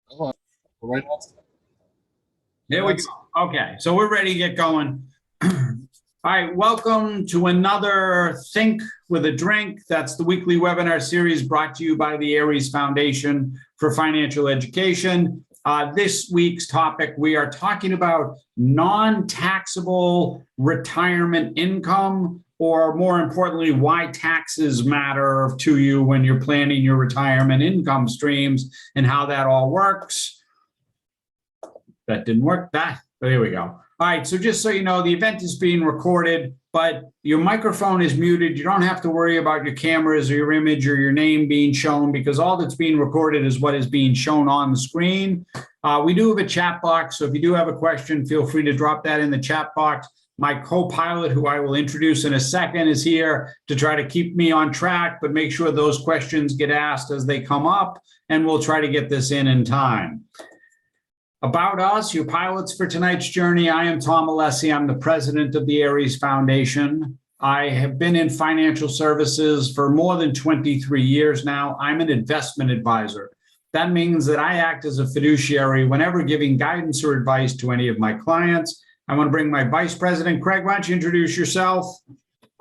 Hold on. Right on. There we go. Okay, so we're ready to get going. All right, welcome to another Think with a Drink. That's the weekly webinar series brought to you by the Aries Foundation for Financial Education. This week's topic, we are talking about non-taxable retirement income, or more importantly, why taxes matter to you when you're planning your retirement income streams and how that all works. That didn't work. There we go. All right, so just so you know, the event is being recorded, but your microphone is muted. You don't have to worry about your cameras or your image or your name being shown, because all that's being recorded is what is being shown on the screen. We do have a chat box, so if you do have a question, feel free to drop that in the chat box. My co-pilot, who I will introduce in a second, is here to try to keep me on track, but make sure those questions get asked as they come up, and we'll try to get this in time. About us, your pilots for tonight's journey. I am Tom Alessi. I'm the president of the Aries Foundation. I have been in financial services for more than 23 years now. I'm an investment advisor. That means that I act as a fiduciary whenever giving guidance or advice to any of my clients. I want to bring my vice president. Craig, why don't you introduce yourself?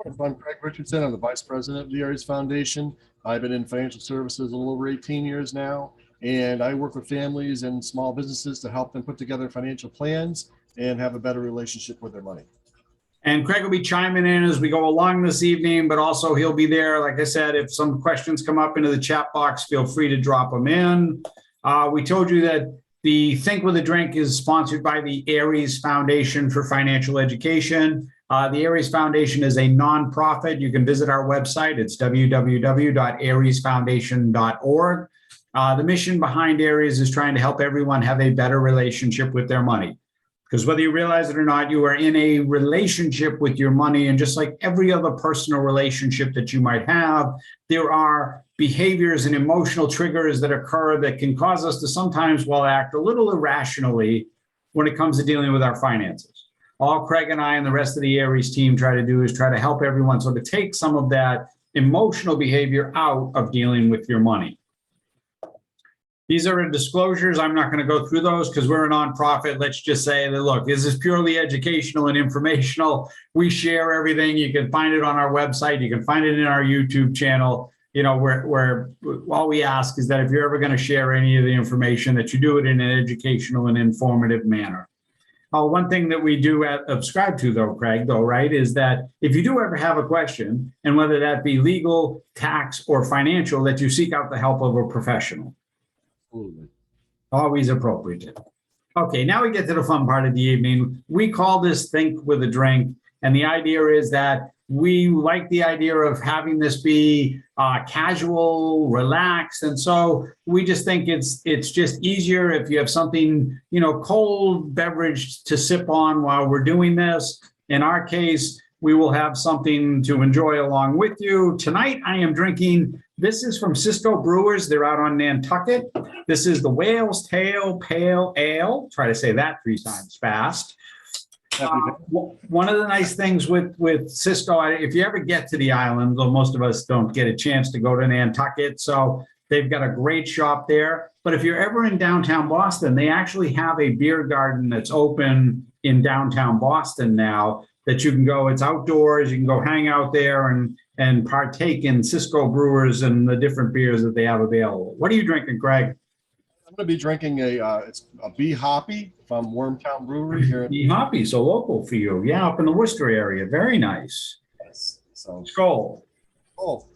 I'm Craig Richardson. I'm the vice president of the Aries Foundation. I've been in financial services a little over 18 years now, and I work with families and small businesses to help them put together financial plans and have a better relationship with their money. And Craig will be chiming in as we go along this evening, but also he'll be there. Like I said, if some questions come up into the chat box, feel free to drop them in. We told you that the Think with a Drink is sponsored by the Aries Foundation for Financial Education. The Aries Foundation is a nonprofit. You can visit our website. It's www.ariesfoundation.org. The mission behind Aries is trying to help everyone have a better relationship with their money. Because whether you realize it or not, you are in a relationship with your money. And just like every other personal relationship that you might have, there are behaviors and emotional triggers that occur that can cause us to sometimes, act a little irrationally when it comes to dealing with our finances. All Craig and I and the rest of the Aries team try to do is try to help everyone sort of take some of that emotional behavior out of dealing with your money. These are disclosures. I'm not going to go through those because we're a nonprofit. Let's just say that, look, this is purely educational and informational. We share everything. You can find it on our website. You can find it in our YouTube channel. You know, where all we ask is that if you're ever going to share any of the information, that you do it in an educational and informative manner. One thing that we do subscribe to, though, Craig, right, is that if you do ever have a question, and whether that be legal, tax, or financial, that you seek out the help of a professional. Absolutely. Always appropriate. Okay, now we get to the fun part of the evening. We call this Think with a Drink, and the idea is that we like the idea of having this be casual, relaxed, and so we just think it's just easier if you have something, cold beverage to sip on while we're doing this. In our case, we will have something to enjoy along with you. Tonight, I am drinking, this is from Cisco Brewers. They're out on Nantucket. This is the Whale's Tail Pale Ale. Try to say that 3 times fast. One of the nice things with Cisco, if you ever get to the island, though most of us don't get a chance to go to Nantucket, so they've got a great shop there. But if you're ever in downtown Boston, they actually have a beer garden that's open in downtown Boston now that you can go. It's outdoors. You can go hang out there and partake in Cisco Brewers and the different beers that they have available. What are you drinking, Craig? I'm going to be drinking it's a Bee Hoppy from Wormtown Brewery here. Bee Hoppy, so local for you. Yeah, up in the Worcester area. Very nice. Yes. So Skål. Oh.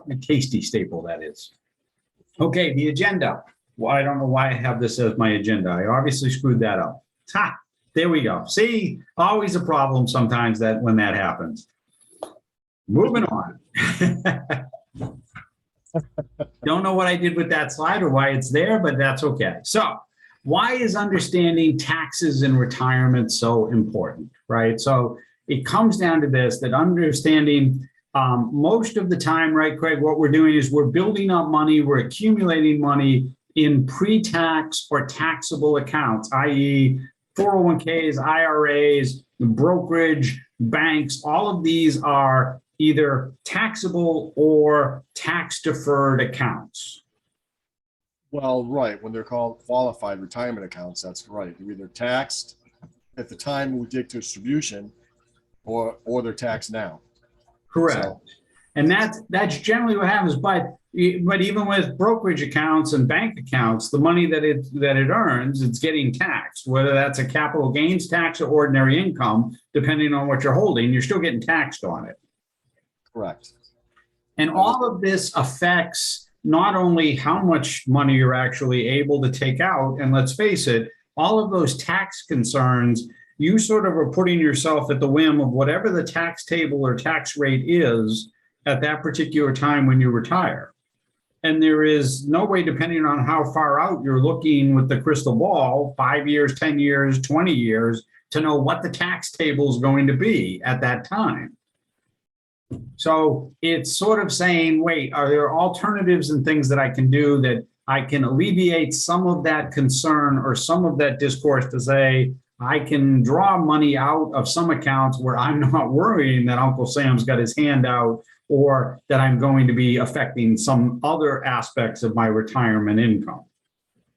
A tasty staple, that is. Okay, the agenda. Well, I don't know why I have this as my agenda. I obviously screwed that up. Ha! There we go. See, always a problem sometimes when that happens. Moving on. Don't know what I did with that slide or why it's there, but that's okay. So why is understanding taxes in retirement so important, right? So it comes down to this, that understanding most of the time, right, Craig, what we're doing is we're building up money, we're accumulating money in pre-tax or taxable accounts, i.e. 401ks, IRAs, brokerage, banks. All of these are either taxable or tax deferred accounts. Well, right, when they're called qualified retirement accounts, that's right. They're either taxed at the time we take distribution or they're taxed now. Correct. So, and that's generally what happens. But even with brokerage accounts and bank accounts, the money that it earns, it's getting taxed, whether that's a capital gains tax or ordinary income, depending on what you're holding, you're still getting taxed on it. correct. And all of this affects not only how much money you're actually able to take out, and let's face it, all of those tax concerns, you sort of are putting yourself at the whim of whatever the tax table or tax rate is at that particular time when you retire. And there is no way, depending on how far out you're looking with the crystal ball, 5 years, 10 years, 20 years, to know what the tax table is going to be at that time. So it's sort of saying, wait, are there alternatives and things that I can do that I can alleviate some of that concern or some of that discourse to say, I can draw money out of some accounts where I'm not worrying that Uncle Sam's got his hand out or that I'm going to be affecting some other aspects of my retirement income.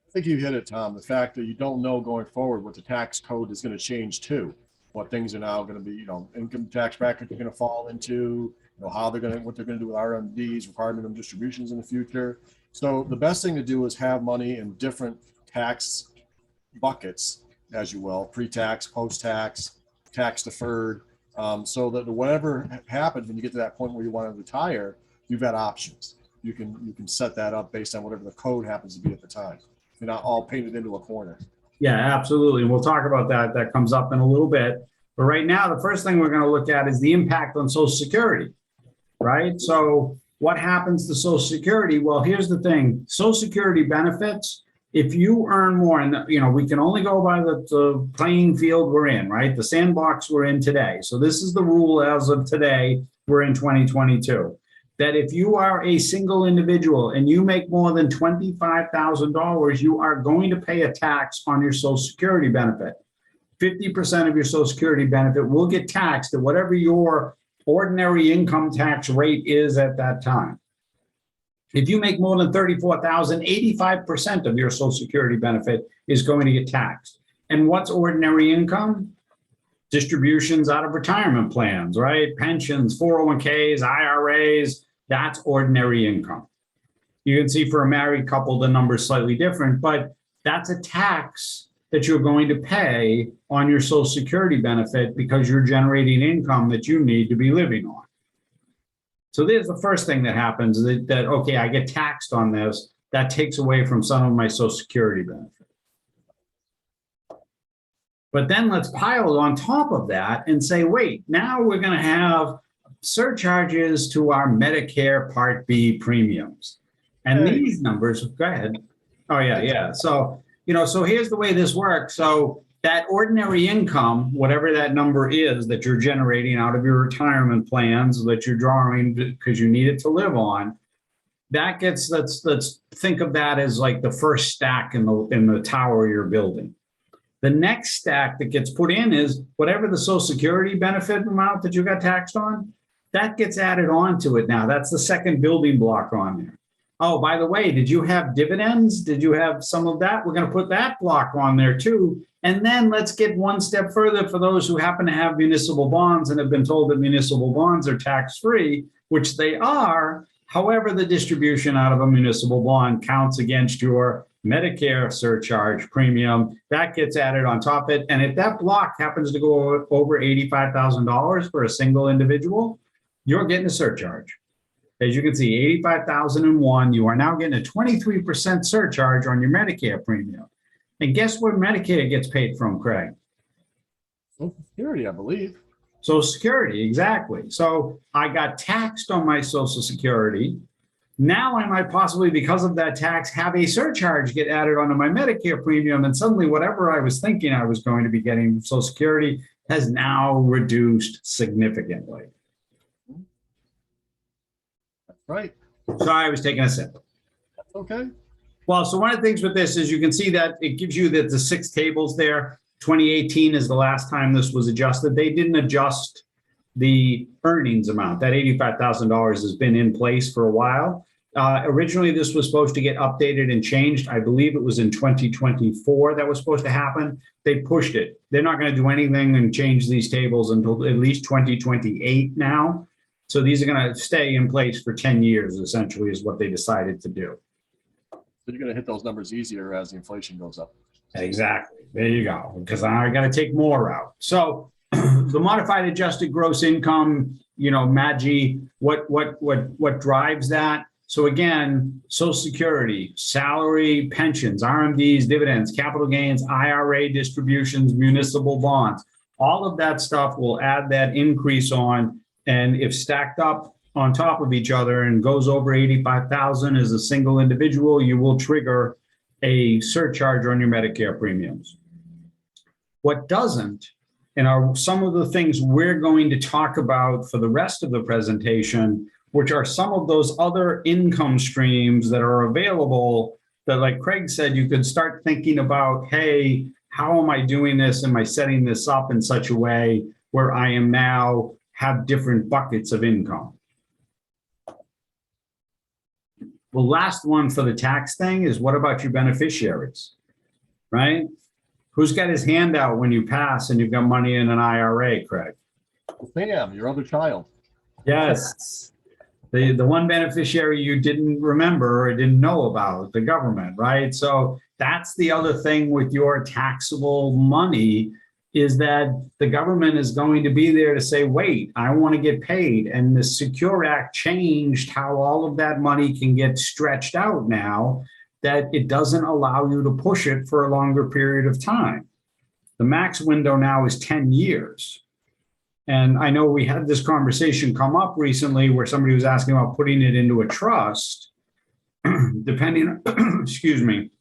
I think you hit it, Tom. The fact that you don't know going forward what the tax code is going to change to, what things are now going to be, income tax bracket they're going to fall into, how they're going to, what they're going to do with RMDs, required minimum distributions in the future. So the best thing to do is have money in different tax buckets, as you will, pre-tax, post-tax, tax deferred, so that whatever happens when you get to that point where you want to retire, you've got options. You can set that up based on whatever the code happens to be at the time. You're not all painted into a corner. Yeah, absolutely. We'll talk about that. That comes up in a little bit. But right now, the first thing we're going to look at is the impact on Social Security, right? So what happens to Social Security? Well, here's the thing. Social Security benefits, if you earn more, and we can only go by the playing field we're in, right? The sandbox we're in today. So this is the rule as of today. We're in 2022. That if you are a single individual and you make more than $25,000, you are going to pay a tax on your Social Security benefit. 50% of your Social Security benefit will get taxed at whatever your ordinary income tax rate is at that time. If you make more than $34,000, 85% of your Social Security benefit is going to get taxed. And what's ordinary income? Distributions out of retirement plans, right? Pensions, 401ks, IRAs, that's ordinary income. You can see for a married couple, the number is slightly different, but that's a tax that you're going to pay on your Social Security benefit because you're generating income that you need to be living on. So there's the first thing that happens that okay, I get taxed on this. That takes away from some of my Social Security benefit. But then let's pile on top of that and say, wait, now we're going to have surcharges to our Medicare Part B premiums. And these numbers, go ahead. Oh, yeah. So, so here's the way this works. So that ordinary income, whatever that number is that you're generating out of your retirement plans that you're drawing because you need it to live on, that gets, let's think of that as like the first stack in the tower you're building. The next stack that gets put in is whatever the Social Security benefit amount that you got taxed on, that gets added on to it now. That's the second building block on there. Oh, by the way, did you have dividends? Did you have some of that? We're going to put that block on there too. And then let's get one step further for those who happen to have municipal bonds and have been told that municipal bonds are tax-free, which they are. However, the distribution out of a municipal bond counts against your Medicare surcharge premium. That gets added on top of it. And if that block happens to go over $85,000 for a single individual, you're getting a surcharge. As you can see, 85,001, you are now getting a 23% surcharge on your Medicare premium. And guess where Medicare gets paid from, Craig? Social Security, I believe. Social Security, exactly. So I got taxed on my Social Security. Now I might possibly, because of that tax, have a surcharge get added onto my Medicare premium. And suddenly whatever I was thinking I was going to be getting from Social Security has now reduced significantly. That's right. Sorry, I was taking a sip. That's okay. Well, so one of the things with this is you can see that it gives you the 6 tables there. 2018 is the last time this was adjusted. They didn't adjust the earnings amount. That $85,000 has been in place for a while. Originally, this was supposed to get updated and changed. I believe it was in 2024 that was supposed to happen. They pushed it. They're not going to do anything and change these tables until at least 2028 now. So these are going to stay in place for 10 years, essentially, is what they decided to do. So you're going to hit those numbers easier as the inflation goes up. Exactly. There you go. Because I got to take more out. So the modified adjusted gross income, Maggi, what drives that? So again, Social Security, salary, pensions, RMDs, dividends, capital gains, IRA distributions, municipal bonds, all of that stuff will add that increase on. And if stacked up on top of each other and goes over 85,000 as a single individual, you will trigger a surcharge on your Medicare premiums. What doesn't, and are some of the things we're going to talk about for the rest of the presentation, which are some of those other income streams that are available that, like Craig said, you could start thinking about, hey, how am I doing this? Am I setting this up in such a way where I am now have different buckets of income? The last one for the tax thing is, what about your beneficiaries, right? Who's got his hand out when you pass and you've got money in an IRA, Craig? Sam, your other child. Yes. The one beneficiary you didn't remember or didn't know about, the government, right? So that's the other thing with your taxable money, is that the government is going to be there to say, wait, I want to get paid. And the Secure Act changed how all of that money can get stretched out now, that it doesn't allow you to push it for a longer period of time. The max window now is 10 years. And I know we had this conversation come up recently where somebody was asking about putting it into a trust, depending, excuse me,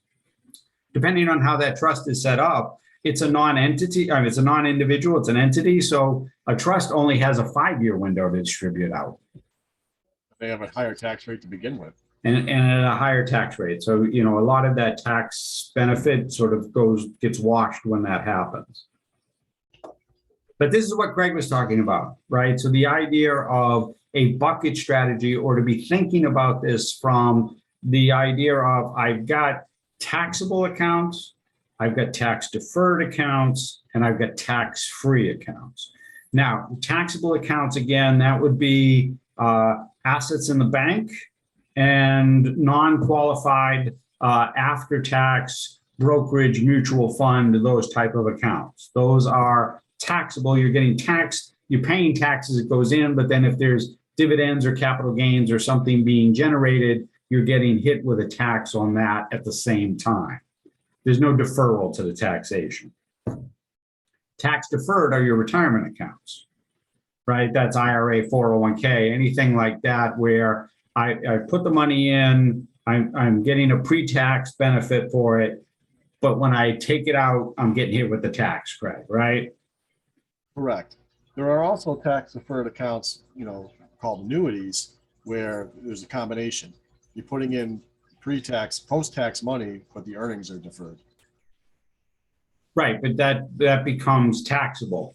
depending on how that trust is set up. It's a non-entity, it's a non-individual, it's an entity. So a trust only has a 5-year window to distribute out. They have a higher tax rate to begin with. And at a higher tax rate. So, a lot of that tax benefit sort of gets washed when that happens. But this is what Craig was talking about, right? So the idea of a bucket strategy, or to be thinking about this from the idea of, I've got taxable accounts, I've got tax deferred accounts, and I've got tax-free accounts. Now, taxable accounts, again, that would be assets in the bank and non-qualified after-tax brokerage, mutual fund, those type of accounts. Those are taxable. You're getting taxed, you're paying taxes, it goes in, but then if there's dividends or capital gains or something being generated, you're getting hit with a tax on that at the same time. There's no deferral to the taxation. Tax deferred are your retirement accounts, right? That's IRA, 401k, anything like that, where I put the money in, I'm getting a pre-tax benefit for it, but when I take it out, I'm getting hit with the tax credit, right? Correct. There are also tax deferred accounts, called annuities, where there's a combination. You're putting in pre-tax, post-tax money, but the earnings are deferred. Right, but that becomes taxable.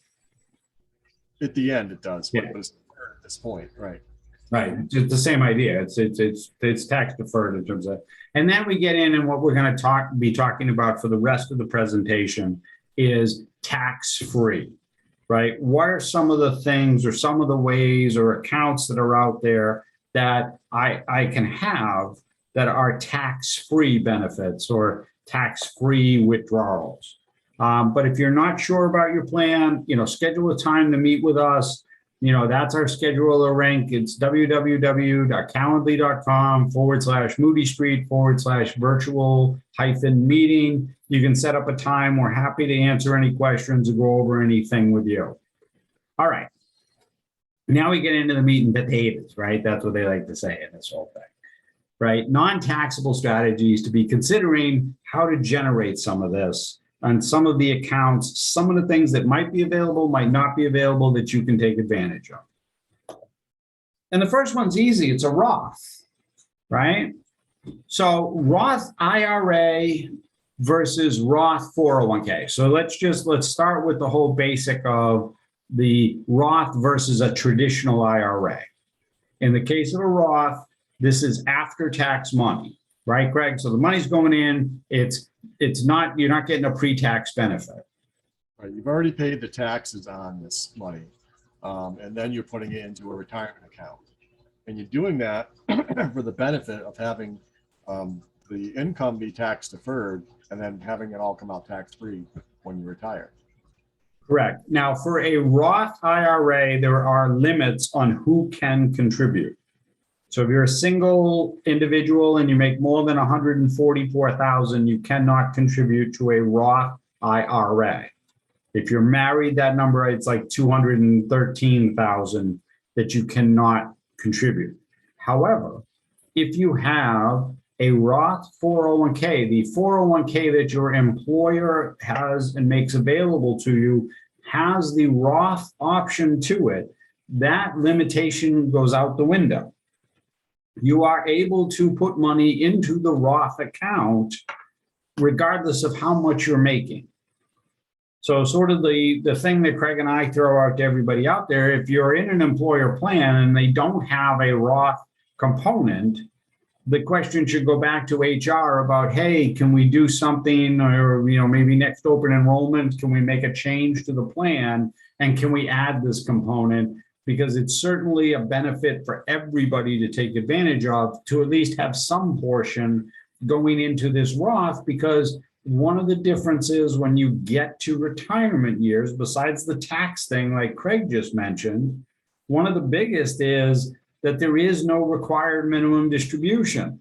At the end, it does, Yeah. but it's deferred at this point, right? Right, it's the same idea. It's tax deferred in terms of, and then we get in, and what we're going to be talking about for the rest of the presentation is tax-free, right? What are some of the things or some of the ways or accounts that are out there that I can have that are tax-free benefits or tax-free withdrawals? But if you're not sure about your plan, schedule a time to meet with us. That's our scheduler link. It's www.calendly.com/Moody Street /virtual-meeting. You can set up a time. We're happy to answer any questions or go over anything with you. All right. Now we get into the meat and potatoes, right? That's what they like to say in this whole thing, right? Non-taxable strategies to be considering how to generate some of this. On some of the accounts, some of the things that might be available, might not be available, that you can take advantage of. And the first one's easy. It's a Roth, right? So Roth IRA versus Roth 401k. So let's start with the whole basic of the Roth versus a traditional IRA. In the case of a Roth, this is after-tax money, right, Greg? So the money's going in, you're not getting a pre-tax benefit. Right, you've already paid the taxes on this money, and then you're putting it into a retirement account. And you're doing that for the benefit of having the income be tax deferred and then having it all come out tax-free when you retire. Correct. Now, for a Roth IRA, there are limits on who can contribute. So if you're a single individual and you make more than $144,000, you cannot contribute to a Roth IRA. If you're married, that number, it's like $213,000 that you cannot contribute. However, if you have a Roth 401k, the 401k that your employer has and makes available to you has the Roth option to it, that limitation goes out the window. You are able to put money into the Roth account regardless of how much you're making. So sort of the thing that Craig and I throw out to everybody out there, if you're in an employer plan and they don't have a Roth component, the question should go back to HR about, hey, can we do something, or maybe next open enrollment, can we make a change to the plan, and can we add this component? Because it's certainly a benefit for everybody to take advantage of, to at least have some portion going into this Roth, because one of the differences when you get to retirement years, besides the tax thing like Craig just mentioned, one of the biggest is that there is no required minimum distribution.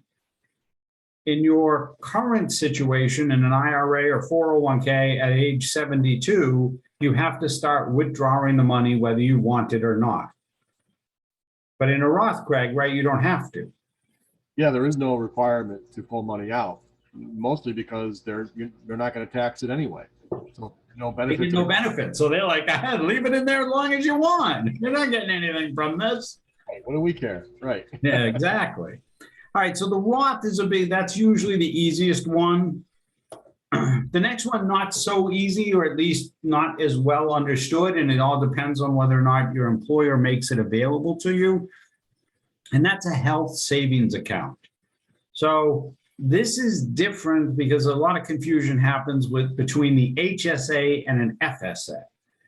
In your current situation in an IRA or 401k at age 72, you have to start withdrawing the money whether you want it or not. But in a Roth, Craig, right, you don't have to. Yeah, there is no requirement to pull money out, mostly because they're not going to tax it anyway. So no benefit. They get no benefit. So they're like, leave it in there as long as you want. You're not getting anything from this. What do we care? Right. Yeah, exactly. All right. So the Roth is that's usually the easiest one. The next one, not so easy, or at least not as well understood. And it all depends on whether or not your employer makes it available to you. And that's a health savings account. So this is different because a lot of confusion happens between the HSA and an FSA.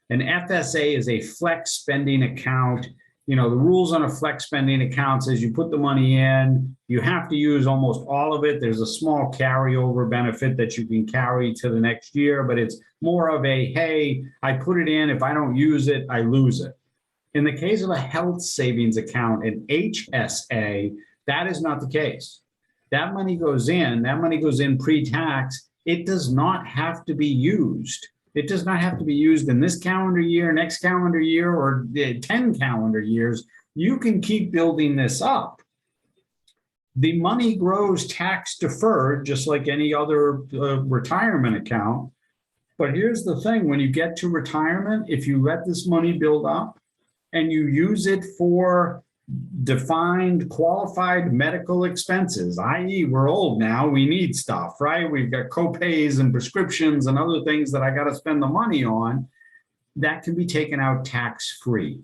An FSA is a flex spending account. The rules on a flex spending account says you put the money in, you have to use almost all of it. There's a small carryover benefit that you can carry to the next year, but it's more of a, hey, I put it in, if I don't use it, I lose it. In the case of a health savings account, an HSA, that is not the case. That money goes in pre-tax. It does not have to be used. It does not have to be used in this calendar year, next calendar year, or 10 calendar years. You can keep building this up. The money grows tax deferred, just like any other retirement account. But here's the thing, when you get to retirement, if you let this money build up and you use it for defined qualified medical expenses, i.e. we're old now, we need stuff, right? We've got co-pays and prescriptions and other things that I got to spend the money on, that can be taken out tax-free.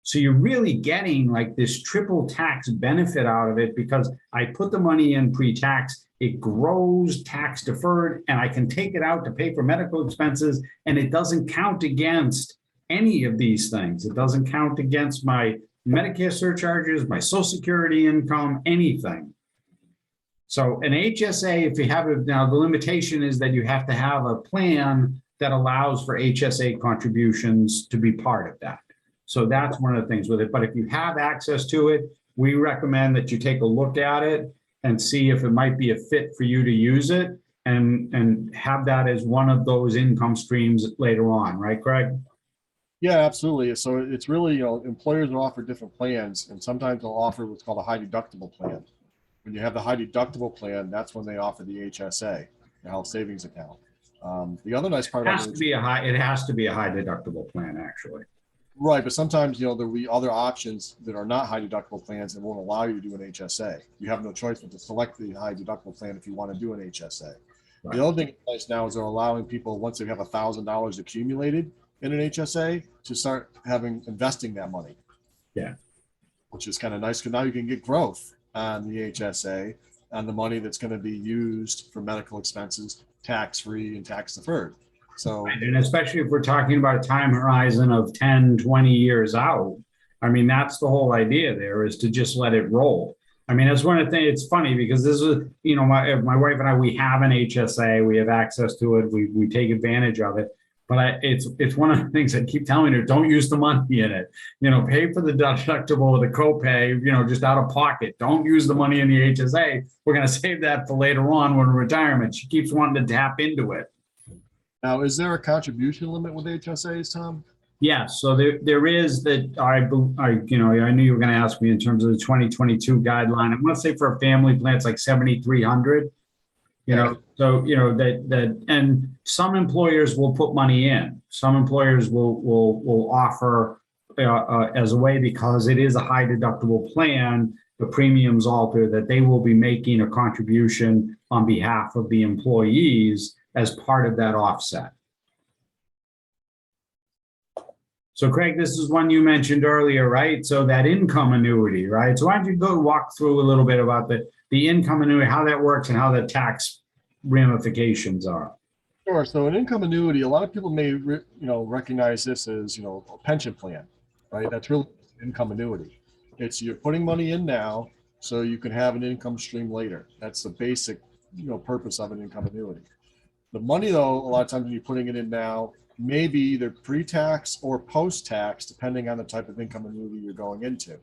So you're really getting like this triple tax benefit out of it, because I put the money in pre-tax, it grows tax deferred, and I can take it out to pay for medical expenses, and it doesn't count against any of these things. It doesn't count against my Medicare surcharges, my Social Security income, anything. So an HSA, if you have it now, the limitation is that you have to have a plan that allows for HSA contributions to be part of that. So that's one of the things with it. But if you have access to it, we recommend that you take a look at it and see if it might be a fit for you to use it, and have that as one of those income streams later on, right, Craig? Yeah, absolutely. So it's really, employers will offer different plans, and sometimes they'll offer what's called a high deductible plan. When you have the high deductible plan, that's when they offer the HSA, the health savings account. The other nice part it has to be a high deductible plan, actually. Right, but sometimes there'll be other options that are not high deductible plans that won't allow you to do an HSA. You have no choice but to select the high deductible plan if you want to do an HSA. Right. The other thing that's nice now is they're allowing people, once they have $1,000 accumulated, in an HSA to start investing that money. Yeah. Which is kind of nice because now you can get growth on the HSA on the money that's going to be used for medical expenses, tax-free and tax deferred. So, and especially if we're talking about a time horizon of 10, 20 years out, I mean, that's the whole idea there, is to just let it roll. I mean, that's one of the things. It's funny because this is, my wife and I, we have an HSA, we have access to it, we take advantage of it. But it's one of the things I keep telling her: don't use the money in it. Pay for the deductible or the copay. Just out of pocket. Don't use the money in the HSA. We're going to save that for later on when retirement. She keeps wanting to tap into it. Now, is there a contribution limit with HSAs, Tom? Yes. So there is that. I knew you were going to ask me in terms of the 2022 guideline. I'm going to say for a family plan, it's like 7,300. That and some employers will put money in. Some employers will offer as a way, because it is a high deductible plan, the premiums alter, that they will be making a contribution on behalf of the employees as part of that offset. So Craig, this is one you mentioned earlier, right? So that income annuity, right? So why don't you go walk through a little bit about the income annuity, how that works and how the tax ramifications are. Sure. So an income annuity, a lot of people may recognize this as a pension plan, right? That's really income annuity. It's you're putting money in now so you can have an income stream later. That's the basic purpose of an income annuity. The money, though, a lot of times when you're putting it in now, may be either pre-tax or post-tax, depending on the type of income annuity you're going into,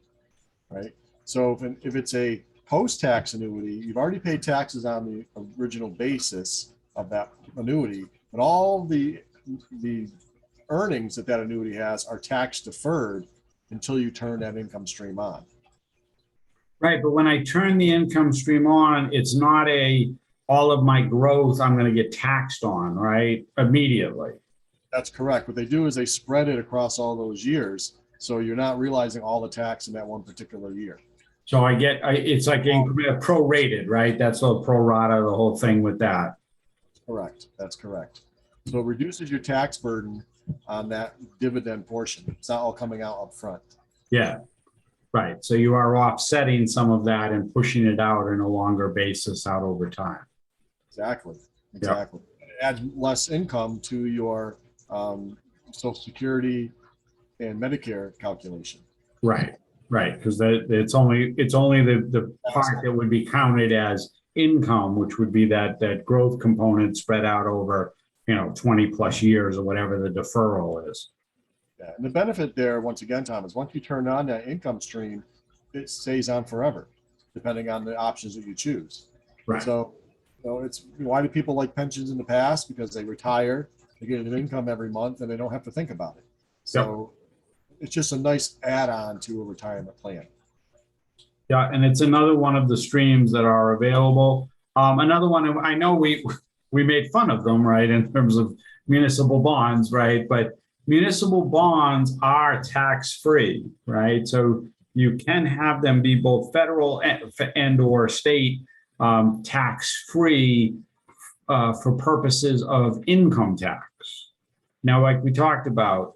right? So if it's a post-tax annuity, you've already paid taxes on the original basis of that annuity, but all the earnings that annuity has are tax deferred until you turn that income stream on. Right, but when I turn the income stream on, it's not all of my growth I'm going to get taxed on, right, immediately. That's correct. What they do is they spread it across all those years, so you're not realizing all the tax in that one particular year. So it's like prorated, right? That's the pro rata, the whole thing with that. Correct. That's correct. So it reduces your tax burden on that dividend portion. It's not all coming out up front. Yeah, right. So you are offsetting some of that and pushing it out in a longer basis out over time. Exactly. Yep. It adds less income to your Social Security and Medicare calculation. Right. Because it's only the part that would be counted as income, which would be that growth component spread out over 20 plus years or whatever the deferral is. Yeah, and the benefit there, once again, Tom, is once you turn on that income stream, it stays on forever, depending on the options that you choose. Right. So, it's why do people like pensions in the past? Because they retire, they get an income every month, and they don't have to think about it. So. Yep. It's just a nice add-on to a retirement plan. Yeah, and it's another one of the streams that are available. Another one, I know we made fun of them, right, in terms of municipal bonds, right? But municipal bonds are tax-free, right? So you can have them be both federal and or state tax-free for purposes of income tax. Now, like we talked about,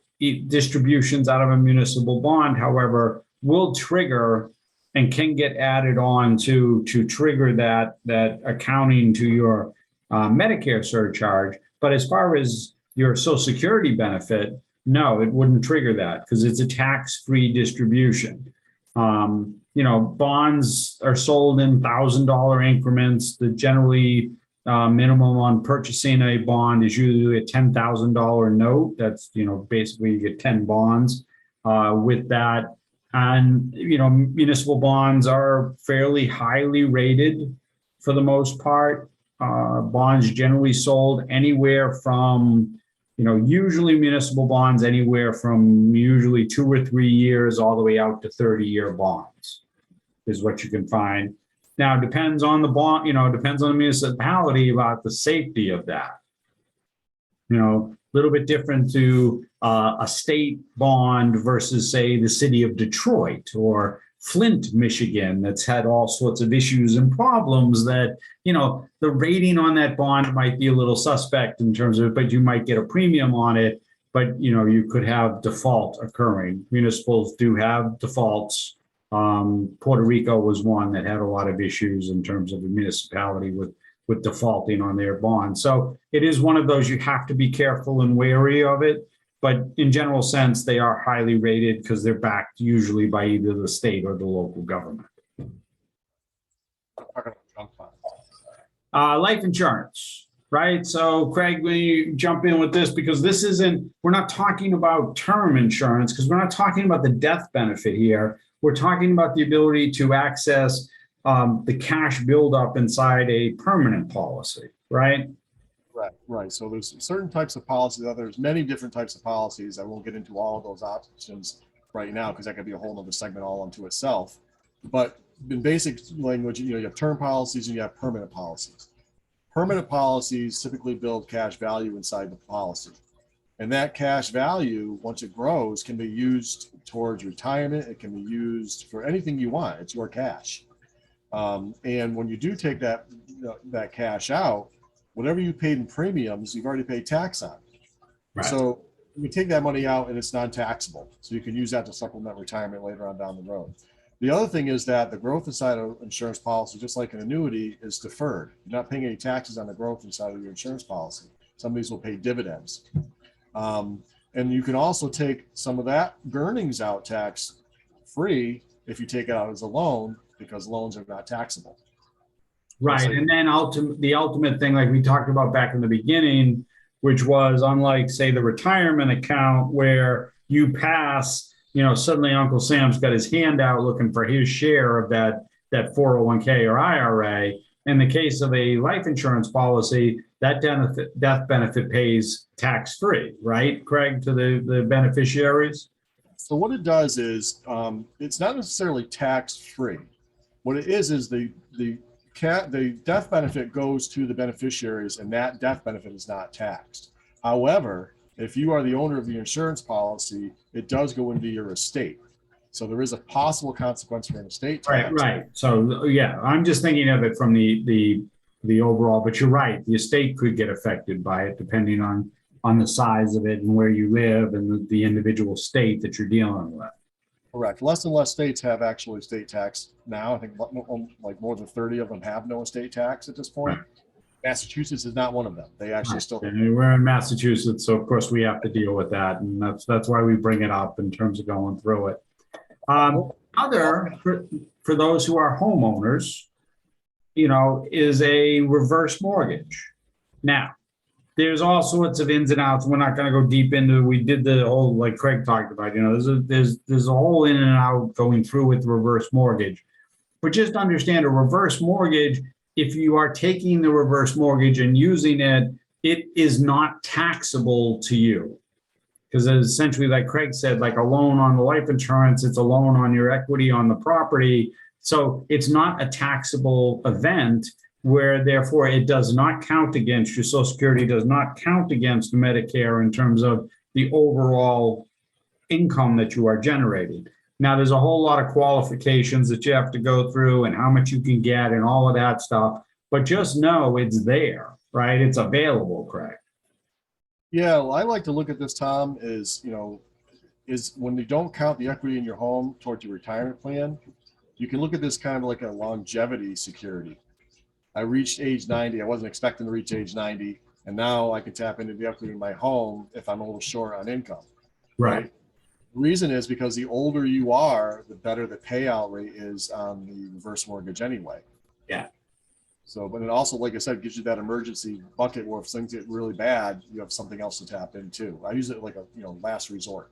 distributions out of a municipal bond, however, will trigger and can get added on to trigger that accounting to your Medicare surcharge. But as far as your Social Security benefit, no, it wouldn't trigger that because it's a tax-free distribution. Bonds are sold in $1,000 increments. The generally minimum on purchasing a bond is usually a $10,000 note. That's, basically you get 10 bonds with that. And, municipal bonds are fairly highly rated for the most part. Bonds generally sold anywhere from, usually municipal bonds anywhere from usually 2 or 3 years all the way out to 30-year bonds is what you can find. Now, it depends on the bond, depends on the municipality about the safety of that. A little bit different to a state bond versus, say, the city of Detroit or Flint, Michigan, that's had all sorts of issues and problems that, the rating on that bond might be a little suspect in terms of, but you might get a premium on it. but you could have default occurring. Municipals do have defaults. Puerto Rico was one that had a lot of issues in terms of the municipality with defaulting on their bonds. So it is one of those you have to be careful and wary of it. But in general sense, they are highly rated because they're backed usually by either the state or the local government. Life insurance, right? So Craig, when you jump in with this, because we're not talking about term insurance, because we're not talking about the death benefit here. We're talking about the ability to access the cash buildup inside a permanent policy, right? Right. So there's certain types of policies. There's many different types of policies. I won't get into all of those options right now because that could be a whole other segment all unto itself. But in basic language, you have term policies and you have permanent policies. Permanent policies typically build cash value inside the policy. And that cash value, once it grows, can be used towards retirement. It can be used for anything you want. It's your cash. And when you do take that cash out, whatever you paid in premiums, you've already paid tax on. Right. So you take that money out and it's non-taxable. So you can use that to supplement retirement later on down the road. The other thing is that the growth inside of insurance policy, just like an annuity, is deferred. You're not paying any taxes on the growth inside of your insurance policy. Some of these will pay dividends. And you can also take some of that earnings out tax free if you take it out as a loan, because loans are not taxable. Right. And then the ultimate thing, like we talked about back in the beginning, which was unlike, say, the retirement account where you pass, suddenly Uncle Sam's got his hand out looking for his share of that 401k or IRA. In the case of a life insurance policy, that death benefit pays tax-free, right, Craig, to the beneficiaries? So what it does is it's not necessarily tax-free. What it is the death benefit goes to the beneficiaries, and that death benefit is not taxed. However, if you are the owner of the insurance policy, it does go into your estate. So there is a possible consequence for an estate tax. Right. So yeah, I'm just thinking of it from the overall, but you're right. The estate could get affected by it depending on the size of it and where you live and the individual state that you're dealing with. Correct. Less and less states have actual estate tax now. I think like more than 30 of them have no estate tax at this point. Right. Massachusetts is not one of them. They actually still. And we're in Massachusetts, so of course we have to deal with that, and that's why we bring it up in terms of going through it. For those who are homeowners, is a reverse mortgage. Now, there's all sorts of ins and outs. We're not going to go deep into. We did the whole, like Craig talked about. There's a whole in and out going through with reverse mortgage. But just understand a reverse mortgage. If you are taking the reverse mortgage and using it, it is not taxable to you. Because essentially, like Craig said, like a loan on the life insurance, it's a loan on your equity on the property. So it's not a taxable event where therefore it does not count against your Social Security, does not count against Medicare in terms of the overall income that you are generating. Now, there's a whole lot of qualifications that you have to go through and how much you can get and all of that stuff. But just know it's there, right? It's available, Craig. Yeah, well, I like to look at this, Tom, is when you don't count the equity in your home towards your retirement plan, you can look at this kind of like a longevity security. I reached age 90. I wasn't expecting to reach age 90. And now I can tap into the equity in my home if I'm a little short on income. Right. The reason is because the older you are, the better the payout rate is on the reverse mortgage anyway. Yeah. So, but it also, like I said, gives you that emergency bucket where if things get really bad, you have something else to tap into. I use it like a last resort.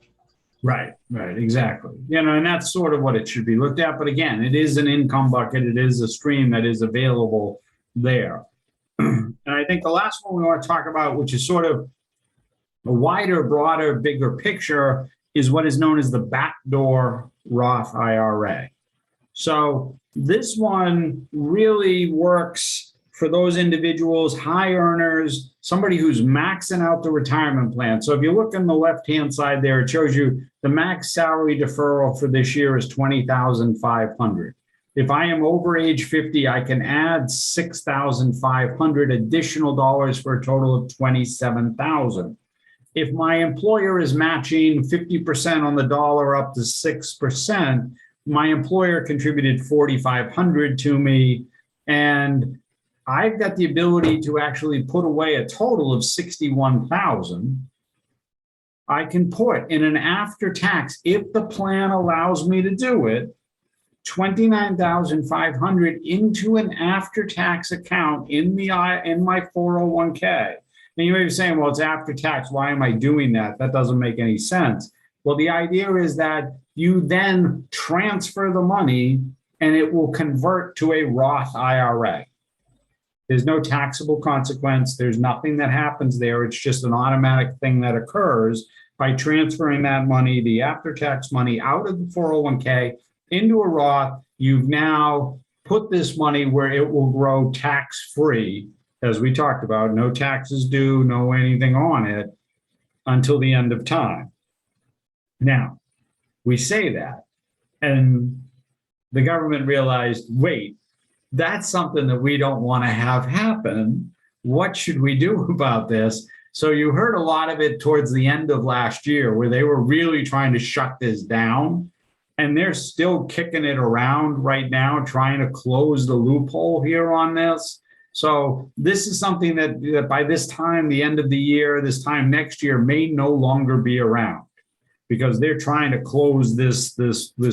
Right, exactly. And that's sort of what it should be looked at. But again, it is an income bucket. It is a stream that is available there. And I think the last one we want to talk about, which is sort of a wider, broader, bigger picture, is what is known as the backdoor Roth IRA. So this one really works for those individuals, high earners, somebody who's maxing out the retirement plan. So if you look on the left-hand side there, it shows you the max salary deferral for this year is $20,500. If I am over age 50, I can add $6,500 additional dollars for a total of $27,000. if my employer is matching 50% on the dollar up to 6%, my employer contributed $4,500 to me, and I've got the ability to actually put away a total of $61,000. I can put in an after-tax, if the plan allows me to do it, $29,500 into an after-tax account in my 401k. And you may be saying, well, it's after tax. Why am I doing that? That doesn't make any sense. Well, the idea is that you then transfer the money and it will convert to a Roth IRA. There's no taxable consequence. There's nothing that happens there. It's just an automatic thing that occurs by transferring that money, the after-tax money, out of the 401k into a Roth. You've now put this money where it will grow tax-free. As we talked about, no taxes due, no anything on it until the end of time. Now, we say that, and the government realized, wait, that's something that we don't want to have happen. What should we do about this? So you heard a lot of it towards the end of last year where they were really trying to shut this down, and they're still kicking it around right now, trying to close the loophole here on this. So this is something that by this time, the end of the year, this time next year, may no longer be around, because they're trying to close this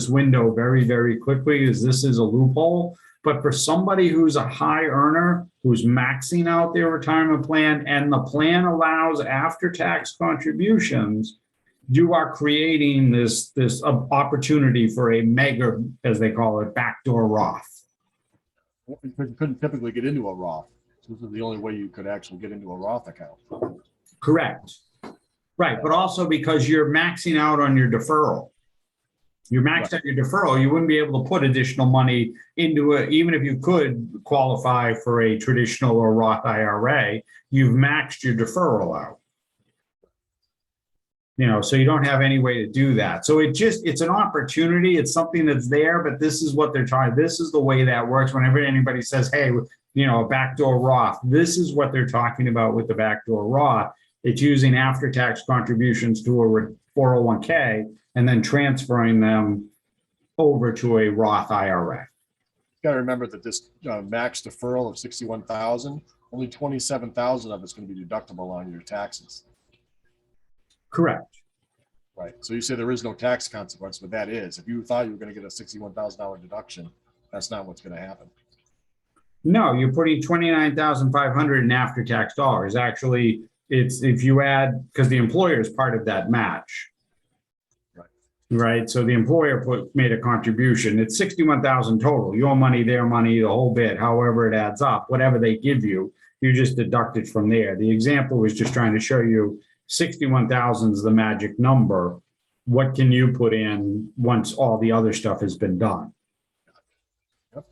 window very, very quickly, as this is a loophole. But for somebody who's a high earner, who's maxing out their retirement plan, and the plan allows after-tax contributions, you are creating this opportunity for a mega, as they call it, backdoor Roth. You couldn't typically get into a Roth. So this is the only way you could actually get into a Roth account. Correct. Right, but also because you're maxing out on your deferral. You're maxed out your deferral, you wouldn't be able to put additional money into it, even if you could qualify for a traditional or Roth IRA, you've maxed your deferral out. So you don't have any way to do that. So it's an opportunity. It's something that's there, but this is what they're trying. This is the way that works. Whenever anybody says, hey, a backdoor Roth, this is what they're talking about with the backdoor Roth. It's using after-tax contributions to a 401k and then transferring them over to a Roth IRA. You got to remember that this max deferral of $61,000, only $27,000 of it's going to be deductible on your taxes. Correct. Right. So you say there is no tax consequence, but that is. If you thought you were going to get a $61,000 deduction, that's not what's going to happen. No, you're putting $29,500 in after-tax dollars. Actually, it's if you add, because the employer is part of that match. Right. So the employer made a contribution. It's $61,000 total. Your money, their money, the whole bit, however it adds up, whatever they give you, you just deduct it from there. The example was just trying to show you 61,000 is the magic number. What can you put in once all the other stuff has been done? Yep.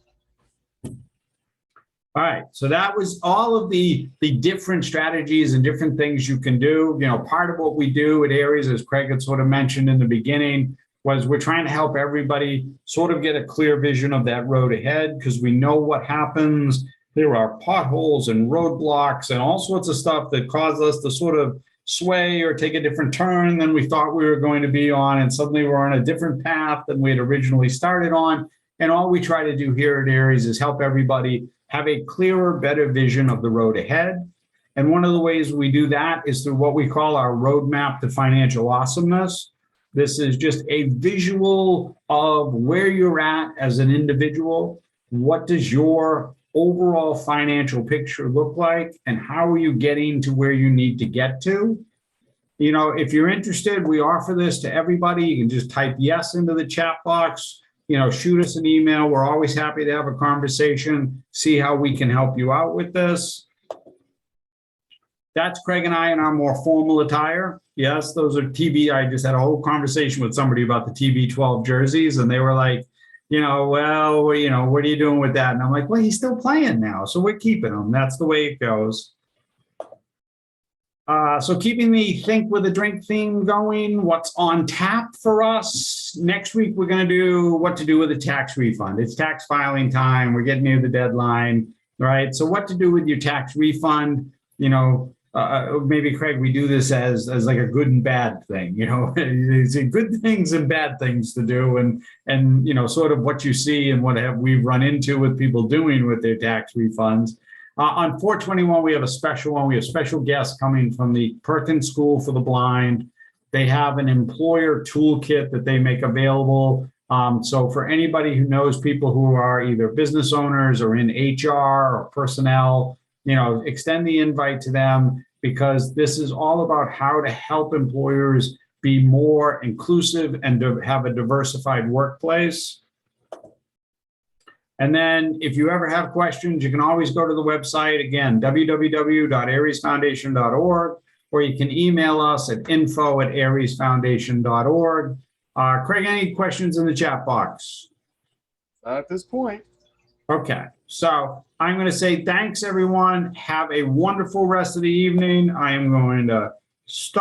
All right. So that was all of the different strategies and different things you can do. Part of what we do at Aries, as Craig had sort of mentioned in the beginning, was we're trying to help everybody sort of get a clear vision of that road ahead, because we know what happens. There are potholes and roadblocks and all sorts of stuff that cause us to sort of sway or take a different turn than we thought we were going to be on, and suddenly we're on a different path than we had originally started on. And all we try to do here at Aries is help everybody have a clearer, better vision of the road ahead. And one of the ways we do that is through what we call our roadmap to financial awesomeness. This is just a visual of where you're at as an individual. What does your overall financial picture look like, and how are you getting to where you need to get to? If you're interested, we offer this to everybody. You can just type yes into the chat box, shoot us an email. We're always happy to have a conversation, see how we can help you out with this. That's Craig and I in our more formal attire. Yes, those are I just had a whole conversation with somebody about the TB12 jerseys, and they were like, well, what are you doing with that? And I'm like, well, he's still playing now, so we're keeping him. That's the way it goes. So keeping the Think with a Drink theme going, what's on tap for us? Next week, we're going to do what to do with a tax refund. It's tax filing time. We're getting near the deadline, right? So what to do with your tax refund? maybe Craig, we do this as like a good and bad thing, it's good things and bad things to do, and sort of what you see and what have we run into with people doing with their tax refunds. On 421, we have a special one. We have special guests coming from the Perkins School for the Blind. They have an employer toolkit that they make available. So for anybody who knows people who are either business owners or in HR or personnel, extend the invite to them, because this is all about how to help employers be more inclusive and to have a diversified workplace. And then if you ever have questions, you can always go to the website, again, www.ariesfoundation.org, or you can email us at info@ariesfoundation.org. Craig, any questions in the chat box? At this point. Okay, so I'm going to say thanks, everyone. Have a wonderful rest of the evening. I am going to start.